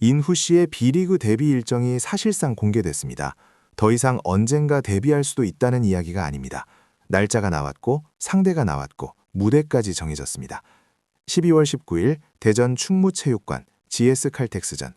인후 씨의 B리그 데뷔 일정이 사실상 공개됐습니다. 더 이상 언젠가 데뷔할 수도 있다는 이야기가 아닙니다. 날짜가 나왔고 상대가 나왔고 무대까지 정해졌습니다. 12월 19일 대전 충무체육관 GS 칼텍스전.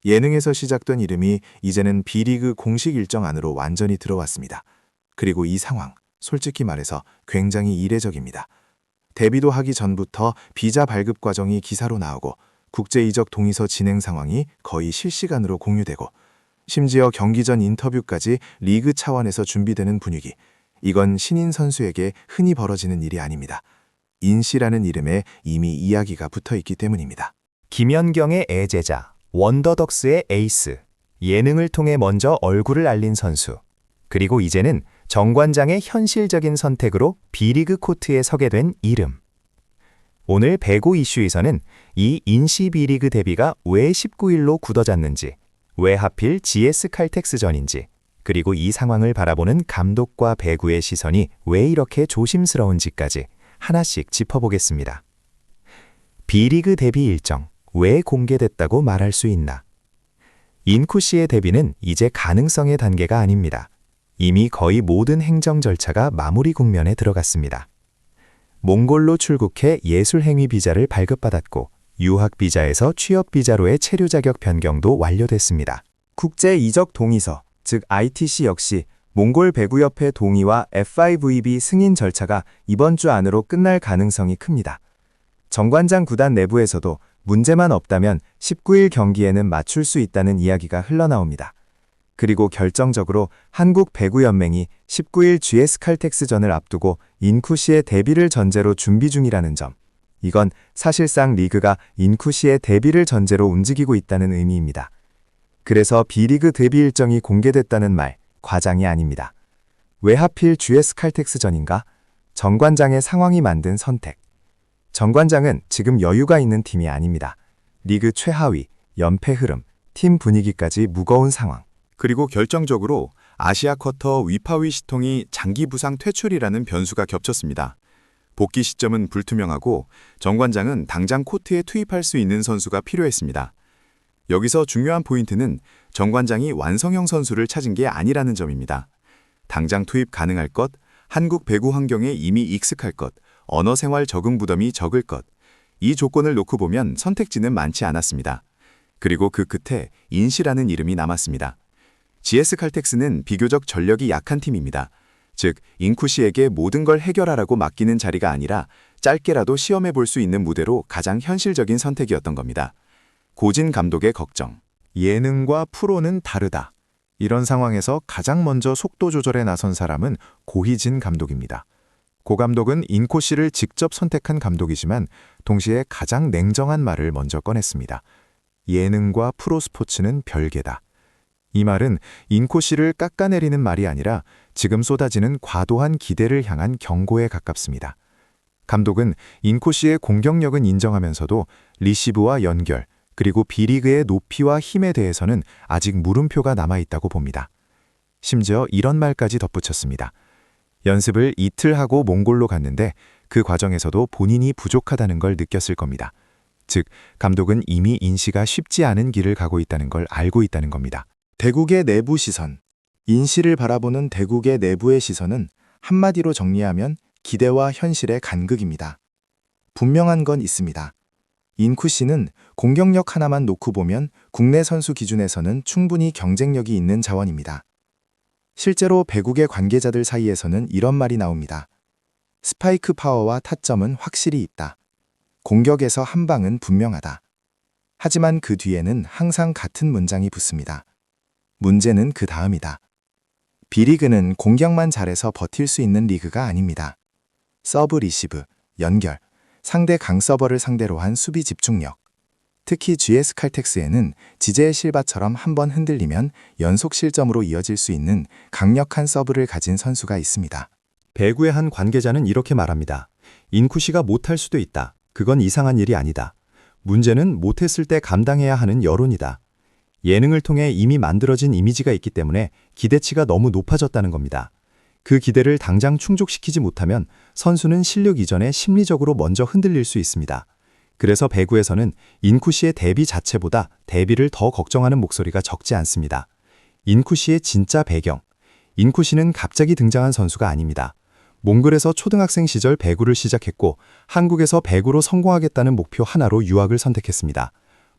예능에서 시작된 이름이 이제는 B리그 공식 일정 안으로 완전히 들어왔습니다. 그리고 이 상황, 솔직히 말해서 굉장히 이례적입니다. 데뷔도 하기 전부터 비자 발급 과정이 기사로 나오고 국제 이적 동의서 진행 상황이 거의 실시간으로 공유되고 심지어 경기 전 인터뷰까지 리그 차원에서 준비되는 분위기. 이건 신인 선수에게 흔히 벌어지는 일이 아닙니다. 인 씨라는 이름에 이미 이야기가 붙어 있기 때문입니다. 김연경의 애제자, 원더덕스의 에이스, 예능을 통해 먼저 얼굴을 알린 선수, 그리고 이제는 정관장의 현실적인 선택으로 B리그 코트에 서게 된 이름. 오늘 배구 이슈에서는 이 인씨 B리그 데뷔가 왜 19일로 굳어졌는지, 왜 하필 GS 칼텍스전인지, 그리고 이 상황을 바라보는 감독과 배구의 시선이 왜 이렇게 조심스러운지까지 하나씩 짚어보겠습니다. B리그 데뷔 일정, 왜 공개됐다고 말할 수 있나? 인쿠 씨의 데뷔는 이제 가능성의 단계가 아닙니다. 이미 거의 모든 행정 절차가 마무리 국면에 들어갔습니다. 몽골로 출국해 예술행위 비자를 발급받았고 유학 비자에서 취업 비자로의 체류 자격 변경도 완료됐습니다. 국제 이적 동의서, 즉 ITC 역시 몽골 배구협회 동의와 FIVB 승인 절차가 이번 주 안으로 끝날 가능성이 큽니다. 정관장 구단 내부에서도 문제만 없다면 19일 경기에는 맞출 수 있다는 이야기가 흘러나옵니다. 그리고 결정적으로 한국배구연맹이 19일 GS 칼텍스전을 앞두고 인쿠 씨의 데뷔를 전제로 준비 중이라는 점. 이건 사실상 리그가 인쿠 씨의 데뷔를 전제로 움직이고 있다는 의미입니다. 그래서 B리그 데뷔 일정이 공개됐다는 말, 과장이 아닙니다. 왜 하필 GS 칼텍스전인가? 정관장의 상황이 만든 선택. 정관장은 지금 여유가 있는 팀이 아닙니다. 리그 최하위, 연패 흐름, 팀 분위기까지 무거운 상황. 그리고 결정적으로 아시아 쿼터 위파위 시통이 장기 부상 퇴출이라는 변수가 겹쳤습니다. 복귀 시점은 불투명하고 정관장은 당장 코트에 투입할 수 있는 선수가 필요했습니다. 여기서 중요한 포인트는 정관장이 완성형 선수를 찾은 게 아니라는 점입니다. 당장 투입 가능할 것, 한국 배구 환경에 이미 익숙할 것, 언어 생활 적응 부담이 적을 것. 이 조건을 놓고 보면 선택지는 많지 않았습니다. 그리고 그 끝에 인씨라는 이름이 남았습니다. GS 칼텍스는 비교적 전력이 약한 팀입니다. 즉, 인쿠 씨에게 모든 걸 해결하라고 맡기는 자리가 아니라 짧게라도 시험해 볼 수 있는 무대로 가장 현실적인 선택이었던 겁니다. 고진 감독의 걱정. 예능과 프로는 다르다. 이런 상황에서 가장 먼저 속도 조절에 나선 사람은 고희진 감독입니다. 고 감독은 인코 씨를 직접 선택한 감독이지만 동시에 가장 냉정한 말을 먼저 꺼냈습니다. 예능과 프로 스포츠는 별개다. 이 말은 인코 씨를 깎아내리는 말이 아니라 지금 쏟아지는 과도한 기대를 향한 경고에 가깝습니다. 감독은 인코 씨의 공격력은 인정하면서도 리시브와 연결, 그리고 B리그의 높이와 힘에 대해서는 아직 물음표가 남아있다고 봅니다. 심지어 이런 말까지 덧붙였습니다. 연습을 이틀 하고 몽골로 갔는데 그 과정에서도 본인이 부족하다는 걸 느꼈을 겁니다. 즉, 감독은 이미 인씨가 쉽지 않은 길을 가고 있다는 걸 알고 있다는 겁니다. 대국의 내부 시선. 인씨를 바라보는 대국의 내부의 시선은 한마디로 정리하면 기대와 현실의 간극입니다. 분명한 건 있습니다. 인쿠 씨는 공격력 하나만 놓고 보면 국내 선수 기준에서는 충분히 경쟁력이 있는 자원입니다. 실제로 배국의 관계자들 사이에서는 이런 말이 나옵니다. 스파이크 파워와 타점은 확실히 있다. 공격에서 한 방은 분명하다. 하지만 그 뒤에는 항상 같은 문장이 붙습니다. 문제는 그 다음이다. B리그는 공격만 잘해서 버틸 수 있는 리그가 아닙니다. 서브 리시브, 연결, 상대 강서버를 상대로 한 수비 집중력. 특히 GS 칼텍스에는 지제 실바처럼 한번 흔들리면 연속 실점으로 이어질 수 있는 강력한 서브를 가진 선수가 있습니다. 배구의 한 관계자는 이렇게 말합니다. 인쿠 씨가 못할 수도 있다. 그건 이상한 일이 아니다. 문제는 못했을 때 감당해야 하는 여론이다. 예능을 통해 이미 만들어진 이미지가 있기 때문에 기대치가 너무 높아졌다는 겁니다. 그 기대를 당장 충족시키지 못하면 선수는 실력 이전에 심리적으로 먼저 흔들릴 수 있습니다. 그래서 배구에서는 인쿠시의 데뷔 자체보다 데뷔를 더 걱정하는 목소리가 적지 않습니다. 인쿠시의 진짜 배경. 인쿠시는 갑자기 등장한 선수가 아닙니다. 몽골에서 초등학생 시절 배구를 시작했고 한국에서 배구로 성공하겠다는 목표 하나로 유학을 선택했습니다.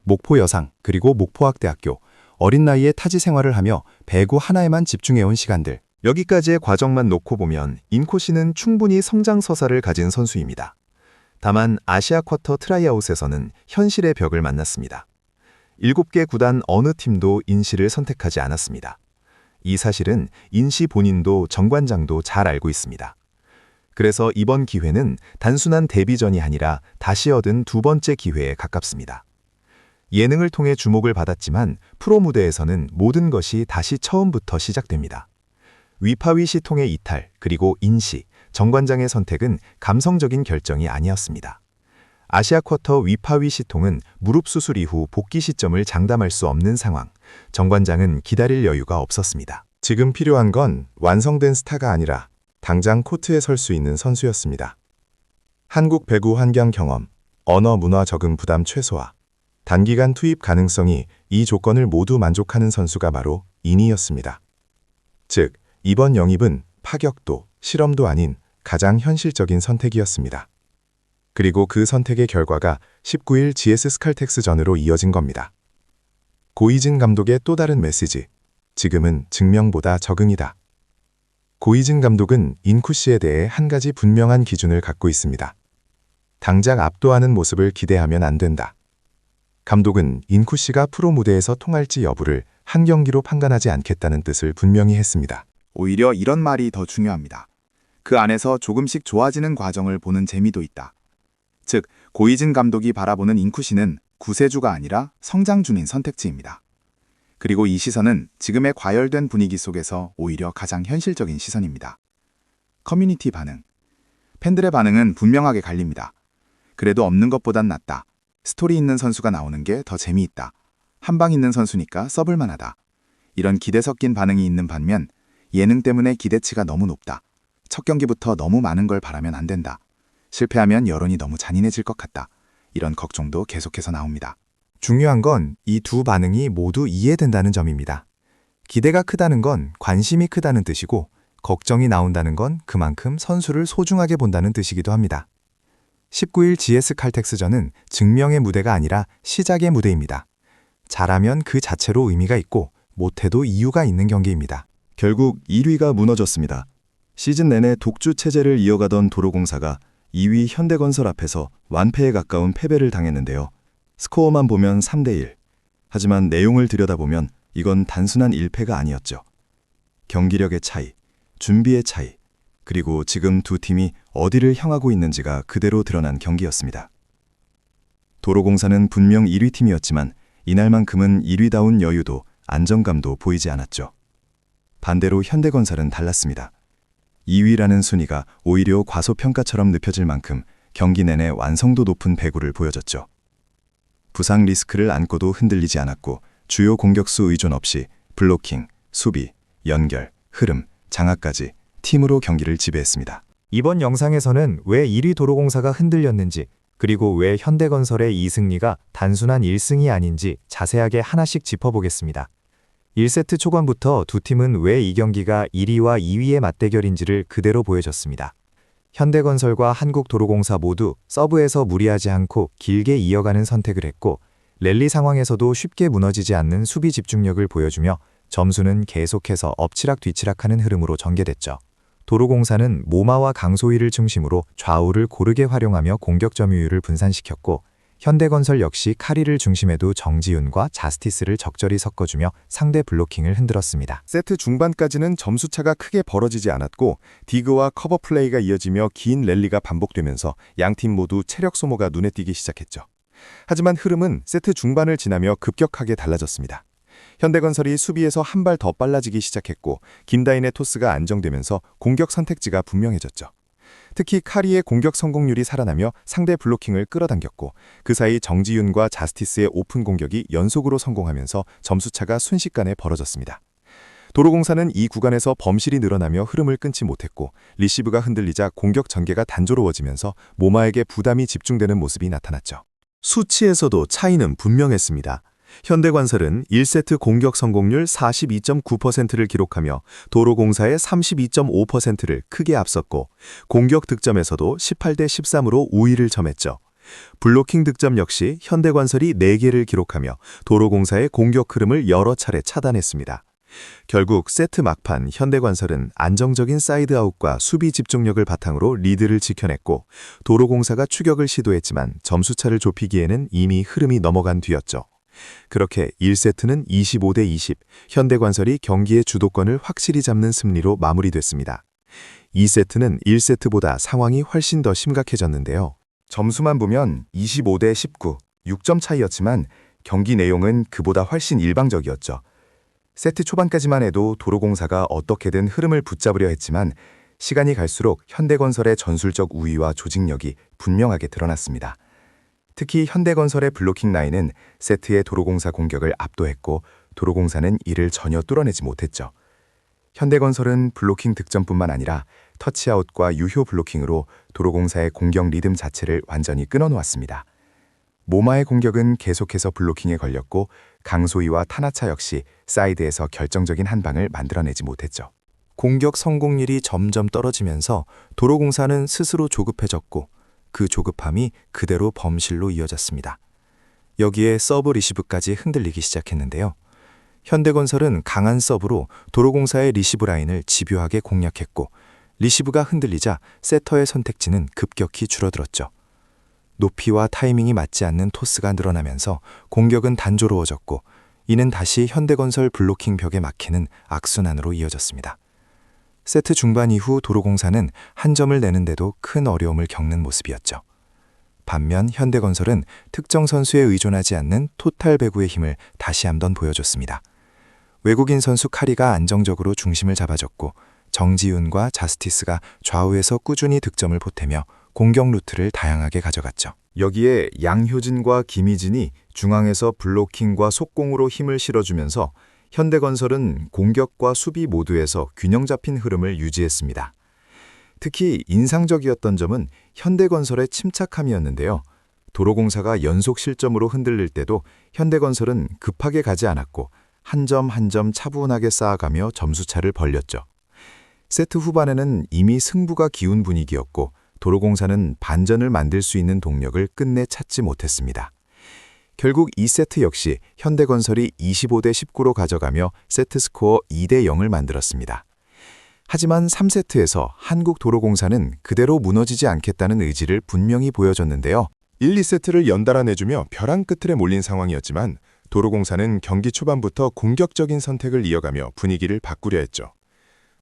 목포 여상 그리고 목포학대학교, 어린 나이에 타지 생활을 하며 배구 하나에만 집중해온 시간들. 여기까지의 과정만 놓고 보면 인코시는 충분히 성장서사를 가진 선수입니다. 다만 아시아 쿼터 트라이아웃에서는 현실의 벽을 만났습니다. 7개 구단 어느 팀도 인시를 선택하지 않았습니다. 이 사실은 인시 본인도 정관장도 잘 알고 있습니다. 그래서 이번 기회는 단순한 데뷔전이 아니라 다시 얻은 두 번째 기회에 가깝습니다. 예능을 통해 주목을 받았지만 프로 무대에서는 모든 것이 다시 처음부터 시작됩니다. 위파위 시통의 이탈, 그리고 인시, 정관장의 선택은 감성적인 결정이 아니었습니다. 아시아 쿼터 위파위 시통은 무릎 수술 이후 복귀 시점을 장담할 수 없는 상황, 정관장은 기다릴 여유가 없었습니다. 지금 필요한 건 완성된 스타가 아니라 당장 코트에 설 수 있는 선수였습니다. 한국 배구 환경 경험, 언어 문화 적응 부담 최소화, 단기간 투입 가능성이 이 조건을 모두 만족하는 선수가 바로 인이었습니다. 즉, 이번 영입은 파격도, 실험도 아닌 가장 현실적인 선택이었습니다. 그리고 그 선택의 결과가 19일 GS 스칼텍스전으로 이어진 겁니다. 고이진 감독의 또 다른 메시지, 지금은 증명보다 적응이다. 고이진 감독은 인쿠시에 대해 한 가지 분명한 기준을 갖고 있습니다. 당장 압도하는 모습을 기대하면 안 된다. 감독은 인쿠시가 프로 무대에서 통할지 여부를 한 경기로 판단하지 않겠다는 뜻을 분명히 했습니다. 오히려 이런 말이 더 중요합니다. 그 안에서 조금씩 좋아지는 과정을 보는 재미도 있다. 즉, 고이진 감독이 바라보는 인쿠시는 구세주가 아니라 성장중인 선택지입니다. 그리고 이 시선은 지금의 과열된 분위기 속에서 오히려 가장 현실적인 시선입니다. 커뮤니티 반응. 팬들의 반응은 분명하게 갈립니다. 그래도 없는 것보단 낫다. 스토리 있는 선수가 나오는 게 더 재미있다. 한방 있는 선수니까 써볼만하다. 이런 기대 섞인 반응이 있는 반면 예능 때문에 기대치가 너무 높다. 첫 경기부터 너무 많은 걸 바라면 안 된다. 실패하면 여론이 너무 잔인해질 것 같다. 이런 걱정도 계속해서 나옵니다. 중요한 건 이 두 반응이 모두 이해된다는 점입니다. 기대가 크다는 건 관심이 크다는 뜻이고, 걱정이 나온다는 건 그만큼 선수를 소중하게 본다는 뜻이기도 합니다. 19일 GS 칼텍스전은 증명의 무대가 아니라 시작의 무대입니다. 잘하면 그 자체로 의미가 있고, 못해도 이유가 있는 경기입니다. 결국 1위가 무너졌습니다. 시즌 내내 독주 체제를 이어가던 도로공사가 2위 현대건설 앞에서 완패에 가까운 패배를 당했는데요. 스코어만 보면 3대1. 하지만 내용을 들여다보면 이건 단순한 1패가 아니었죠. 경기력의 차이, 준비의 차이, 그리고 지금 두 팀이 어디를 향하고 있는지가 그대로 드러난 경기였습니다. 도로공사는 분명 1위 팀이었지만 이날만큼은 1위다운 여유도 안정감도 보이지 않았죠. 반대로 현대건설은 달랐습니다. 2위라는 순위가 오히려 과소평가처럼 늪혀질 만큼 경기 내내 완성도 높은 배구를 보여줬죠. 부상 리스크를 안고도 흔들리지 않았고 주요 공격수 의존 없이 블로킹, 수비, 연결, 흐름, 장악까지 팀으로 경기를 지배했습니다. 이번 영상에서는 왜 1위 도로공사가 흔들렸는지, 그리고 왜 현대건설의 2승리가 단순한 1승이 아닌지 자세하게 하나씩 짚어보겠습니다. 1세트 초반부터 두 팀은 왜 이 경기가 1위와 2위의 맞대결인지를 그대로 보여줬습니다. 현대건설과 한국도로공사 모두 서브에서 무리하지 않고 길게 이어가는 선택을 했고, 랠리 상황에서도 쉽게 무너지지 않는 수비 집중력을 보여주며 점수는 계속해서 엎치락뒤치락하는 흐름으로 전개됐죠. 도로공사는 모마와 강소희를 중심으로 좌우를 고르게 활용하며 공격 점유율을 분산시켰고, 현대건설 역시 카리를 중심에도 정지윤과 자스티스를 적절히 섞어주며 상대 블로킹을 흔들었습니다. 세트 중반까지는 점수차가 크게 벌어지지 않았고 디그와 커버 플레이가 이어지며 긴 랠리가 반복되면서 양팀 모두 체력 소모가 눈에 띄기 시작했죠. 하지만 흐름은 세트 중반을 지나며 급격하게 달라졌습니다. 현대건설이 수비에서 한 발 더 빨라지기 시작했고 김다인의 토스가 안정되면서 공격 선택지가 분명해졌죠. 특히 카리의 공격 성공률이 살아나며 상대 블로킹을 끌어당겼고, 그 사이 정지윤과 자스티스의 오픈 공격이 연속으로 성공하면서 점수차가 순식간에 벌어졌습니다. 도로공사는 이 구간에서 범실이 늘어나며 흐름을 끊지 못했고, 리시브가 흔들리자 공격 전개가 단조로워지면서 모마에게 부담이 집중되는 모습이 나타났죠. 수치에서도 차이는 분명했습니다. 현대건설은 1세트 공격 성공률 42.9%를 기록하며 도로공사의 32.5%를 크게 앞섰고 공격 득점에서도 18대 13으로 우위를 점했죠. 블로킹 득점 역시 현대건설이 4개를 기록하며 도로공사의 공격 흐름을 여러 차례 차단했습니다. 결국 세트 막판 현대건설은 안정적인 사이드아웃과 수비 집중력을 바탕으로 리드를 지켜냈고 도로공사가 추격을 시도했지만 점수차를 좁히기에는 이미 흐름이 넘어간 뒤였죠. 그렇게 1세트는 25대 20, 현대건설이 경기의 주도권을 확실히 잡는 승리로 마무리됐습니다. 2세트는 1세트보다 상황이 훨씬 더 심각해졌는데요. 점수만 보면 25대 19, 6점 차이였지만 경기 내용은 그보다 훨씬 일방적이었죠. 세트 초반까지만 해도 도로공사가 어떻게든 흐름을 붙잡으려 했지만 시간이 갈수록 현대건설의 전술적 우위와 조직력이 분명하게 드러났습니다. 특히 현대건설의 블로킹 라인은 세트의 도로공사 공격을 압도했고 도로공사는 이를 전혀 뚫어내지 못했죠. 현대건설은 블로킹 득점뿐만 아니라 터치아웃과 유효 블로킹으로 도로공사의 공격 리듬 자체를 완전히 끊어놓았습니다. 모마의 공격은 계속해서 블로킹에 걸렸고 강소희와 타나차 역시 사이드에서 결정적인 한 방을 만들어내지 못했죠. 공격 성공률이 점점 떨어지면서 도로공사는 스스로 조급해졌고 그 조급함이 그대로 범실로 이어졌습니다. 여기에 서브 리시브까지 흔들리기 시작했는데요. 현대건설은 강한 서브로 도로공사의 리시브 라인을 집요하게 공략했고 리시브가 흔들리자 세터의 선택지는 급격히 줄어들었죠. 높이와 타이밍이 맞지 않는 토스가 늘어나면서 공격은 단조로워졌고 이는 다시 현대건설 블로킹 벽에 막히는 악순환으로 이어졌습니다. 세트 중반 이후 도로공사는 한 점을 내는데도 큰 어려움을 겪는 모습이었죠. 반면 현대건설은 특정 선수에 의존하지 않는 토탈 배구의 힘을 다시 한번 보여줬습니다. 외국인 선수 카리가 안정적으로 중심을 잡아줬고 정지윤과 자스티스가 좌우에서 꾸준히 득점을 보태며 공격 루트를 다양하게 가져갔죠. 여기에 양효진과 김희진이 중앙에서 블로킹과 속공으로 힘을 실어주면서 현대건설은 공격과 수비 모두에서 균형 잡힌 흐름을 유지했습니다. 특히 인상적이었던 점은 현대건설의 침착함이었는데요. 도로공사가 연속 실점으로 흔들릴 때도 현대건설은 급하게 가지 않았고 한 점 한 점 차분하게 쌓아가며 점수차를 벌렸죠. 세트 후반에는 이미 승부가 기운 분위기였고 도로공사는 반전을 만들 수 있는 동력을 끝내 찾지 못했습니다. 결국 2세트 역시 현대건설이 25대 19로 가져가며 세트 스코어 2대 0을 만들었습니다. 하지만 3세트에서 한국도로공사는 그대로 무너지지 않겠다는 의지를 분명히 보여줬는데요. 1, 2세트를 연달아 내주며 벼랑 끝에 몰린 상황이었지만 도로공사는 경기 초반부터 공격적인 선택을 이어가며 분위기를 바꾸려 했죠.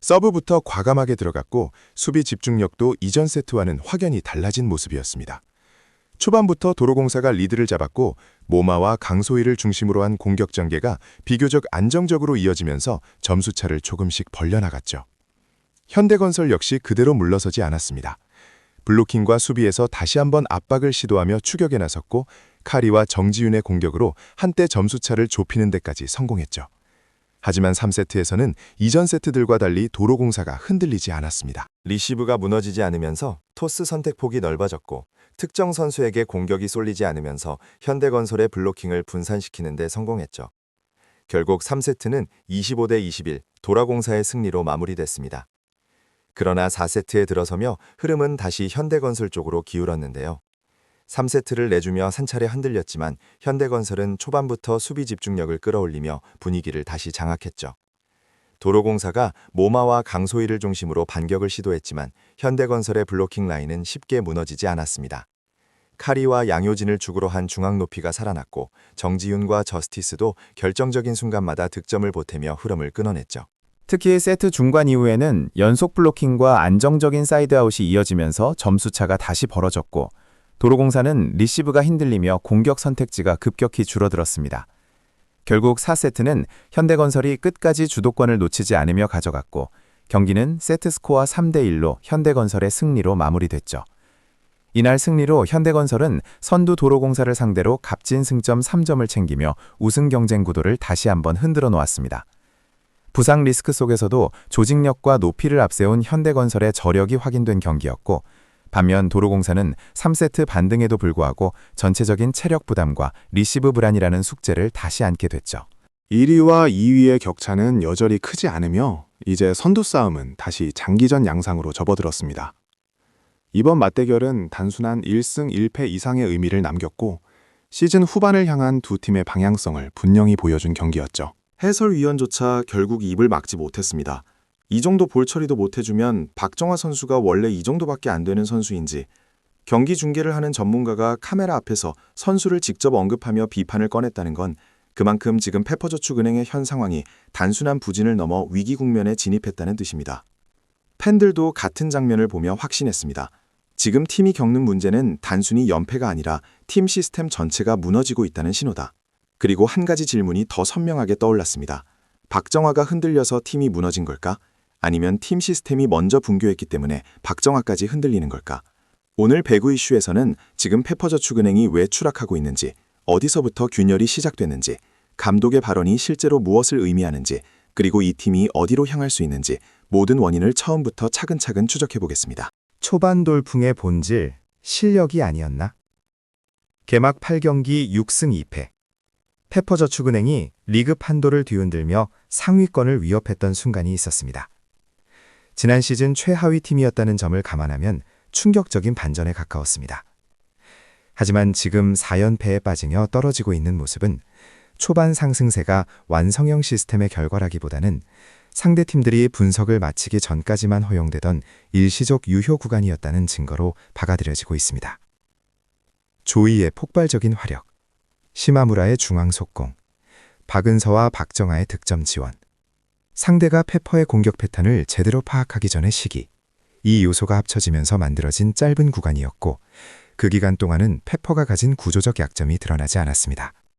서브부터 과감하게 들어갔고 수비 집중력도 이전 세트와는 확연히 달라진 모습이었습니다. 초반부터 도로공사가 리드를 잡았고 모마와 강소희를 중심으로 한 공격 전개가 비교적 안정적으로 이어지면서 점수차를 조금씩 벌려나갔죠. 현대건설 역시 그대로 물러서지 않았습니다. 블로킹과 수비에서 다시 한번 압박을 시도하며 추격에 나섰고 카리와 정지윤의 공격으로 한때 점수차를 좁히는 데까지 성공했죠. 하지만 3세트에서는 이전 세트들과 달리 도로공사가 흔들리지 않았습니다. 리시브가 무너지지 않으면서 토스 선택폭이 넓어졌고 특정 선수에게 공격이 쏠리지 않으면서 현대건설의 블로킹을 분산시키는 데 성공했죠. 결국 3세트는 25대 21 도라공사의 승리로 마무리됐습니다. 그러나 4세트에 들어서며 흐름은 다시 현대건설 쪽으로 기울었는데요. 3세트를 내주며 한 차례 흔들렸지만 현대건설은 초반부터 수비 집중력을 끌어올리며 분위기를 다시 장악했죠. 도로공사가 모마와 강소희를 중심으로 반격을 시도했지만 현대건설의 블로킹 라인은 쉽게 무너지지 않았습니다. 카리와 양효진을 죽으로 한 중앙 높이가 살아났고 정지윤과 저스티스도 결정적인 순간마다 득점을 보태며 흐름을 끊어냈죠. 특히 세트 중반 이후에는 연속 블로킹과 안정적인 사이드아웃이 이어지면서 점수차가 다시 벌어졌고 도로공사는 리시브가 흔들리며 공격 선택지가 급격히 줄어들었습니다. 결국 4세트는 현대건설이 끝까지 주도권을 놓치지 않으며 가져갔고 경기는 세트 스코어 3대 1로 현대건설의 승리로 마무리됐죠. 이날 승리로 현대건설은 선두 도로공사를 상대로 값진 승점 3점을 챙기며 우승 경쟁 구도를 다시 한번 흔들어 놓았습니다. 부상 리스크 속에서도 조직력과 높이를 앞세운 현대건설의 저력이 확인된 경기였고 반면 도로공사는 3세트 반등에도 불구하고 전체적인 체력 부담과 리시브 불안이라는 숙제를 다시 안게 됐죠. 1위와 2위의 격차는 여전히 크지 않으며 이제 선두 싸움은 다시 장기전 양상으로 접어들었습니다. 이번 맞대결은 단순한 1승 1패 이상의 의미를 남겼고 시즌 후반을 향한 두 팀의 방향성을 분명히 보여준 경기였죠. 해설위원조차 결국 입을 막지 못했습니다. 이 정도 볼 처리도 못해주면 박정화 선수가 원래 이 정도밖에 안 되는 선수인지, 경기 중계를 하는 전문가가 카메라 앞에서 선수를 직접 언급하며 비판을 꺼냈다는 건 그만큼 지금 페퍼저축은행의 현 상황이 단순한 부진을 넘어 위기 국면에 진입했다는 뜻입니다. 팬들도 같은 장면을 보며 확신했습니다. 지금 팀이 겪는 문제는 단순히 연패가 아니라 팀 시스템 전체가 무너지고 있다는 신호다. 그리고 한 가지 질문이 더 선명하게 떠올랐습니다. 박정화가 흔들려서 팀이 무너진 걸까? 아니면 팀 시스템이 먼저 붕괴했기 때문에 박정화까지 흔들리는 걸까? 오늘 배구 이슈에서는 지금 페퍼저축은행이 왜 추락하고 있는지, 어디서부터 균열이 시작됐는지, 감독의 발언이 실제로 무엇을 의미하는지, 그리고 이 팀이 어디로 향할 수 있는지 모든 원인을 처음부터 차근차근 추적해보겠습니다. 초반 돌풍의 본질, 실력이 아니었나? 개막 8경기 6승 2패. 페퍼저축은행이 리그 판도를 뒤흔들며 상위권을 위협했던 순간이 있었습니다. 지난 시즌 최하위 팀이었다는 점을 감안하면 충격적인 반전에 가까웠습니다. 하지만 지금 4연패에 빠지며 떨어지고 있는 모습은 초반 상승세가 완성형 시스템의 결과라기보다는 상대팀들이 분석을 마치기 전까지만 허용되던 일시적 유효 구간이었다는 증거로 박아들여지고 있습니다. 조이의 폭발적인 화력, 시마무라의 중앙 속공, 박은서와 박정아의 득점 지원, 상대가 페퍼의 공격 패턴을 제대로 파악하기 전의 시기, 이 요소가 합쳐지면서 만들어진 짧은 구간이었고 그 기간 동안은 페퍼가 가진 구조적 약점이 드러나지 않았습니다.